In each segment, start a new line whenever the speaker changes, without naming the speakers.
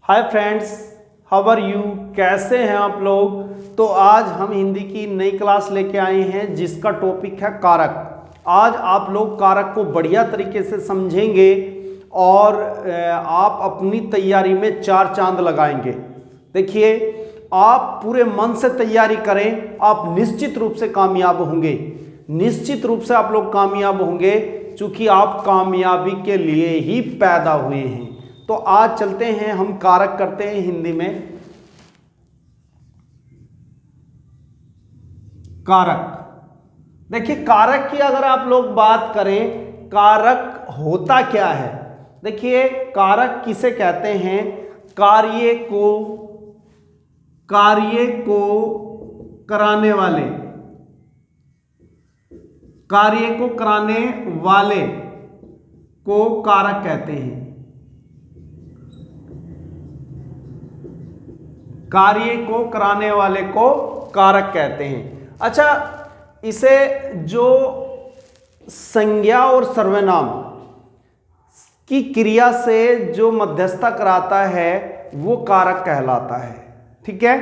Hi friends, how are you. कैसे हैं आप लोग। तो आज हम हिंदी की नई क्लास लेके आए हैं जिसका टॉपिक है कारक। आज आप लोग कारक को बढ़िया तरीके से समझेंगे और आप अपनी तैयारी में चार चांद लगाएंगे। देखिए, आप पूरे मन से तैयारी करें, आप निश्चित रूप से कामयाब होंगे। निश्चित रूप से आप लोग कामयाब होंगे क्योंकि आप कामयाबी के लिए ही पैदा हुए हैं। तो आज चलते हैं, हम कारक करते हैं हिंदी में। कारक, देखिए कारक की अगर आप लोग बात करें, कारक होता क्या है। देखिए, कारक किसे कहते हैं। कार्य को कराने वाले, कार्य को कराने वाले को कारक कहते हैं। कार्य को कराने वाले को कारक कहते हैं। अच्छा, इसे जो संज्ञा और सर्वनाम की क्रिया से जो मध्यस्थता कराता है वो कारक कहलाता है। ठीक है,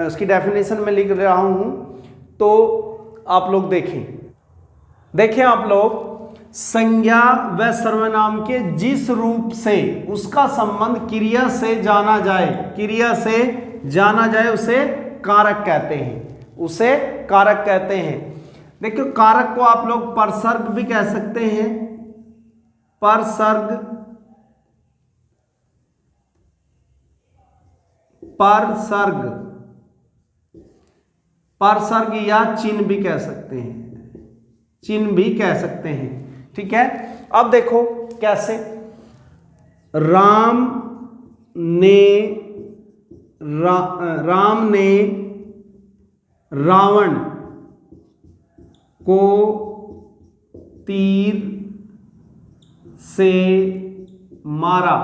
उसकी डेफिनेशन में लिख रहा हूं, तो आप लोग देखें आप लोग, संज्ञा व सर्वनाम के जिस रूप से उसका संबंध क्रिया से जाना जाए उसे कारक कहते हैं, उसे कारक कहते हैं। देखिए, कारक को आप लोग परसर्ग भी कह सकते हैं। परसर्ग या चिन्ह भी कह सकते हैं। ठीक है, अब देखो कैसे। राम ने रावण को तीर से मारा।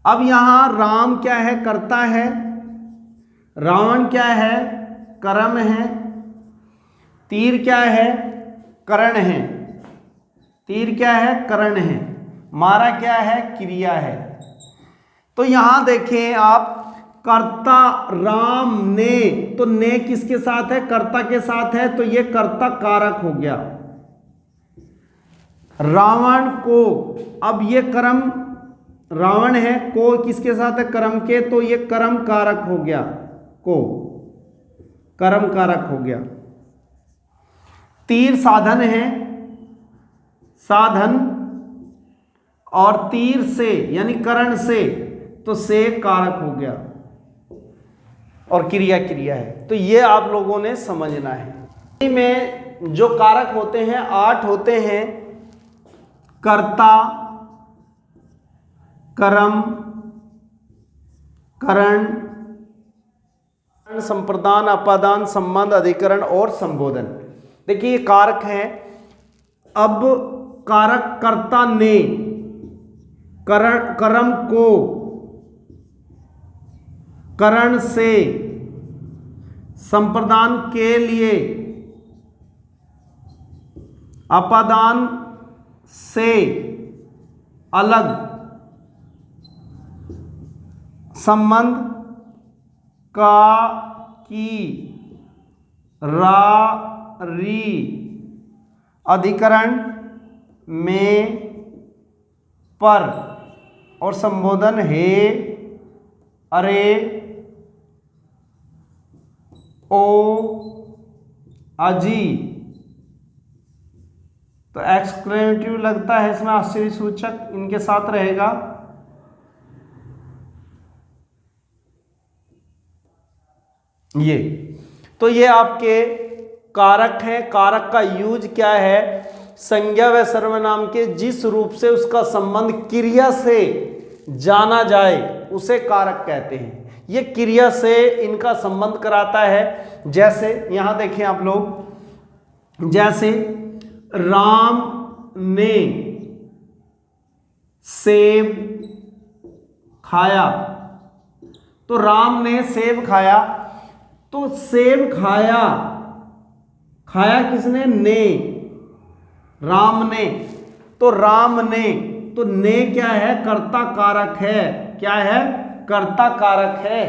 अब यहां राम क्या है, कर्ता है। रावण क्या है, कर्म है। तीर क्या है, करण है। मारा क्या है, क्रिया है। तो यहां देखें आप, कर्ता राम ने, तो ने किसके साथ है, कर्ता के साथ है, तो ये कर्ता कारक हो गया। रावण को, अब ये कर्म रावण है, को किसके साथ है, कर्म के, तो ये कर्म कारक हो गया। कर्म कारक हो गया। तीर साधन है, और तीर से यानी करण से, तो से कारक हो गया, और क्रिया है। तो ये आप लोगों ने समझना है। में जो कारक होते हैं 8 होते हैं। कर्ता, कर्म, करण, संप्रदान, अपादान, संबंध, अधिकरण और संबोधन। देखिए, ये कारक हैं। अब कारक कर्ता ने कर्म को करण से, संप्रदान के लिए, अपादान से अलग, संबंध का, की, रा, री, अधिकरण में, पर, और संबोधन हे, अरे, ओ, अजी। तो एक्सक्लेमेटिव लगता है इसमें, आश्चर्य सूचक इनके साथ रहेगा। ये तो ये आपके कारक हैं। कारक का यूज क्या है, संज्ञा व सर्वनाम के जिस रूप से उसका संबंध क्रिया से जाना जाए उसे कारक कहते हैं। ये क्रिया से इनका संबंध कराता है। जैसे यहां देखें आप लोग, जैसे राम ने सेब खाया, तो राम ने सेब खाया, तो सेब खाया किसने, ने, राम ने। तो राम ने तो ने क्या है, कर्ता कारक है। क्या है, कर्ता कारक है।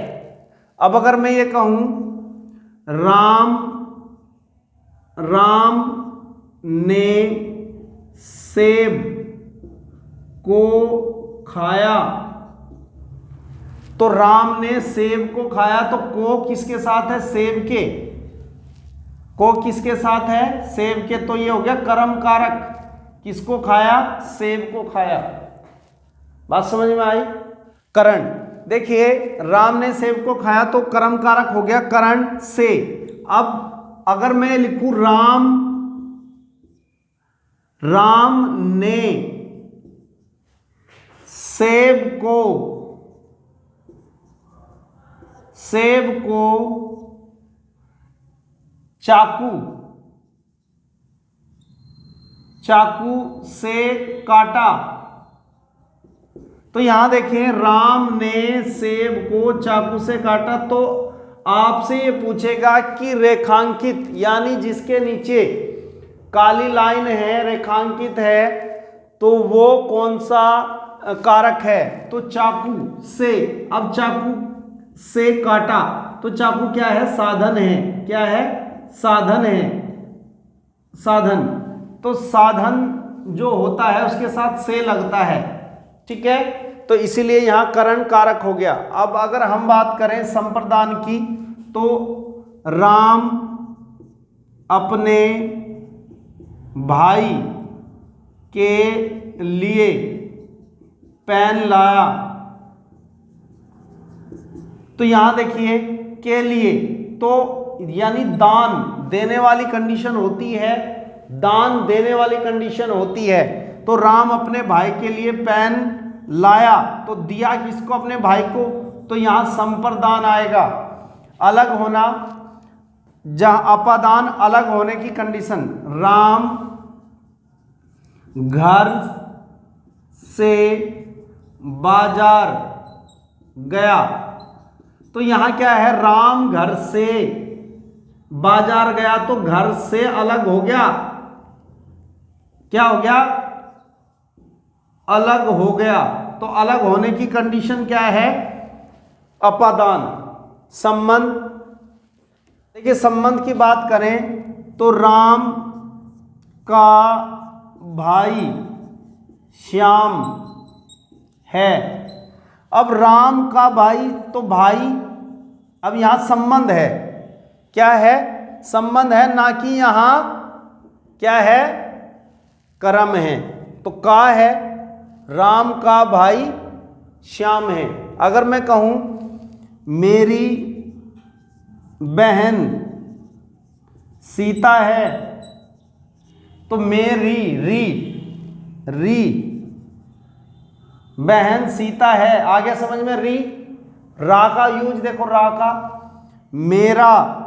अब अगर मैं ये कहूं राम ने सेब को खाया, तो राम ने सेब को खाया, तो को किसके साथ है, सेब के। को किसके साथ है, सेब के। तो ये हो गया कर्म कारक। किसको खाया, सेब को खाया। बात समझ में आई। करण, देखिए राम ने सेब को खाया तो कर्म कारक हो गया करण से। अब अगर मैं लिखूं राम ने सेब को चाकू से काटा, तो यहां देखिए राम ने सेब को चाकू से काटा, तो आपसे ये पूछेगा कि रेखांकित यानी जिसके नीचे काली लाइन है, रेखांकित है, तो वो कौन सा कारक है, तो चाकू से। अब चाकू से काटा, तो चाकू क्या है, साधन है। क्या है, साधन है। साधन, तो साधन जो होता है उसके साथ से लगता है। ठीक है, तो इसीलिए यहां करण कारक हो गया। अब अगर हम बात करें संप्रदान की, तो राम अपने भाई के लिए पेन लाया, तो यहां देखिए के लिए, तो यानी दान देने वाली कंडीशन होती है, दान देने वाली कंडीशन होती है। तो राम अपने भाई के लिए पेन लाया, तो दिया किसको, अपने भाई को, तो यहां संप्रदान आएगा। अलग होना, जहां अपादान अलग होने की कंडीशन, राम घर से बाजार गया, तो यहां क्या है, राम घर से बाजार गया, तो घर से अलग हो गया। क्या हो गया, अलग हो गया। तो अलग होने की कंडीशन क्या है, अपादान। संबंध, देखिए संबंध की बात करें तो राम का भाई श्याम है। अब राम का भाई, तो भाई, अब यहां संबंध है। क्या है, संबंध है, ना कि यहां क्या है, कर्म है। तो का है, राम का भाई श्याम है। अगर मैं कहूं मेरी बहन सीता है, तो मेरी री बहन सीता है। आगे समझ में, री, रा का यूज देखो, रा का, मेरा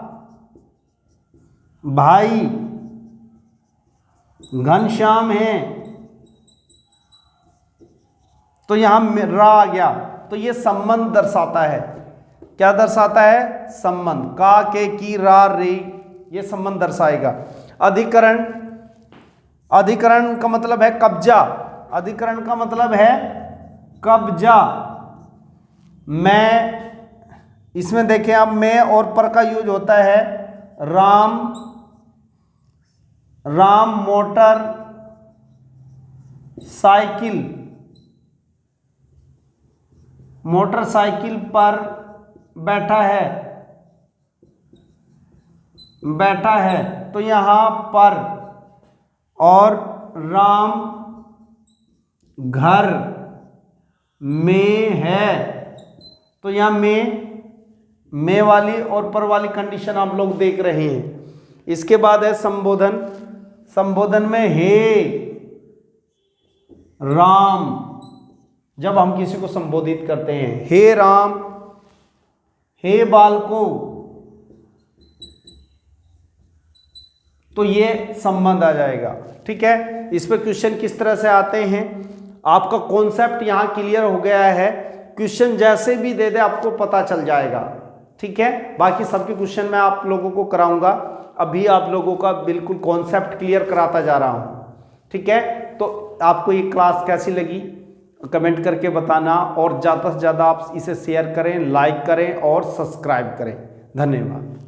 भाई घनश्याम है, तो यहां रा आ गया। तो ये संबंध दर्शाता है। क्या दर्शाता है, संबंध। का, के, की, रा, रे, ये संबंध दर्शाएगा। अधिकरण, अधिकरण का मतलब है कब्जा। अधिकरण का मतलब है कब्जा। मैं, इसमें देखें अब मैं और पर का यूज होता है। राम मोटर साइकिल, मोटरसाइकिल पर बैठा है, तो यहां पर, और राम घर में है, तो यहां में वाली और पर वाली कंडीशन आप लोग देख रहे हैं। इसके बाद है संबोधन। संबोधन में हे राम, जब हम किसी को संबोधित करते हैं, हे राम, हे बालको, तो ये संबंध आ जाएगा। ठीक है, इस पे क्वेश्चन किस तरह से आते हैं, आपका कॉन्सेप्ट यहां क्लियर हो गया है। क्वेश्चन जैसे भी दे दे आपको पता चल जाएगा। ठीक है, बाकी सबके क्वेश्चन मैं आप लोगों को कराऊंगा। अभी आप लोगों का बिल्कुल कॉन्सेप्ट क्लियर कराता जा रहा हूं। ठीक है, तो आपको ये क्लास कैसी लगी कमेंट करके बताना, और ज़्यादा से ज़्यादा आप इसे शेयर करें, लाइक करें और सब्सक्राइब करें। धन्यवाद।